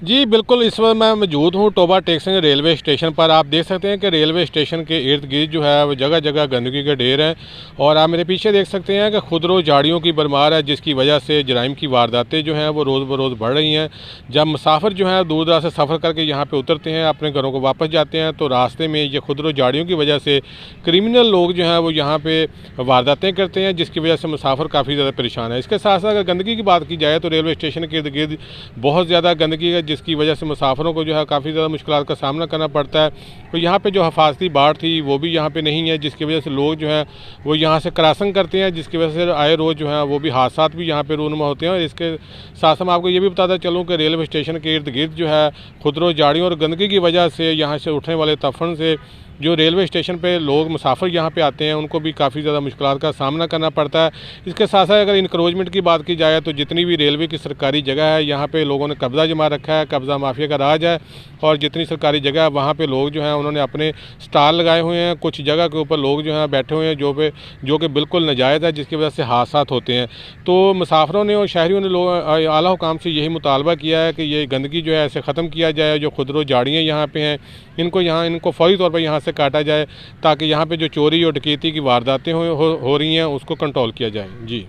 जी, बिल्कुल, इस वक़्त मैं मौजूद हूँ टोबा टेक्संग रेलवे स्टेशन पर। आप देख सकते हैं कि रेलवे स्टेशन के इर्द-गिर्द जो है वो जगह-जगह गंदगी के ढेर हैं और आप मेरे पीछे देख सकते हैं कि खुदरो झाड़ियों की भरमार है, जिसकी वजह से जराइम की वारदातें जो हैं वो रोज़-ब-रोज़ बढ़ रही हैं। जब मुसाफ़िर जो हैं दूर-दराज से सफ़र करके यहाँ पे उतरते हैं, अपने घरों को वापस जाते हैं, तो रास्ते में ये खुदरो झाड़ियों की वजह से क्रिमिनल लोग जो हैं वो यहाँ पे वारदातें करते हैं, जिसकी वजह से मुसाफ़िर काफ़ी ज़्यादा परेशान है। इसके साथ-साथ अगर गंदगी की बात की जाए तो रेलवे स्टेशन के इर्द-गिर्द बहुत ज़्यादा गंदगी है, जिसकी वजह से मुसाफ़िरों को जो है काफ़ी ज़्यादा मुश्किलात का सामना करना पड़ता है। तो यहाँ पे जो हिफाज़ती बाड़ थी वो भी यहाँ पे नहीं है, जिसकी वजह से लोग जो हैं वो यहाँ से क्रॉसिंग करते हैं, जिसकी वजह से आए रोज़ जो है वो भी हादसात भी यहाँ पे रूनुमा होते हैं। और इसके साथ मैं आपको ये भी बताता चलूँ कि रेलवे स्टेशन के इर्द-गिर्द जो है खुदरो झाड़ियों और गंदगी की वजह से यहाँ से उठने वाले तफ़न से जो रेलवे स्टेशन पे लोग मुसाफ़िर यहाँ पे आते हैं, उनको भी काफ़ी ज़्यादा मुश्किलात का सामना करना पड़ता है। इसके साथ-साथ अगर इंक्रोचमेंट की बात की जाए तो जितनी भी रेलवे की सरकारी जगह है, यहाँ पे लोगों ने कब्ज़ा जमा रखा है, कब्ज़ा माफिया का राज है। और जितनी सरकारी जगह है वहाँ पे लोग जो हैं उन्होंने अपने स्टॉल लगाए हुए हैं। कुछ जगह के ऊपर लोग जो हैं बैठे हुए हैं जो कि बिल्कुल नाजायज़ है, जिसकी वजह से हादसात होते हैं। तो मुसाफ़िरों ने और शहरियों ने आला हुकाम से यही मुतालबा किया है कि ये गंदगी जो है ऐसे ख़त्म किया जाए। जो खुदरो झाड़ियाँ यहाँ पे हैं, इनको फ़ौरी तौर पर यहाँ से काटा जाए, ताकि यहाँ पे जो चोरी और डकैती की वारदातें हो रही हैं उसको कंट्रोल किया जाए। जी।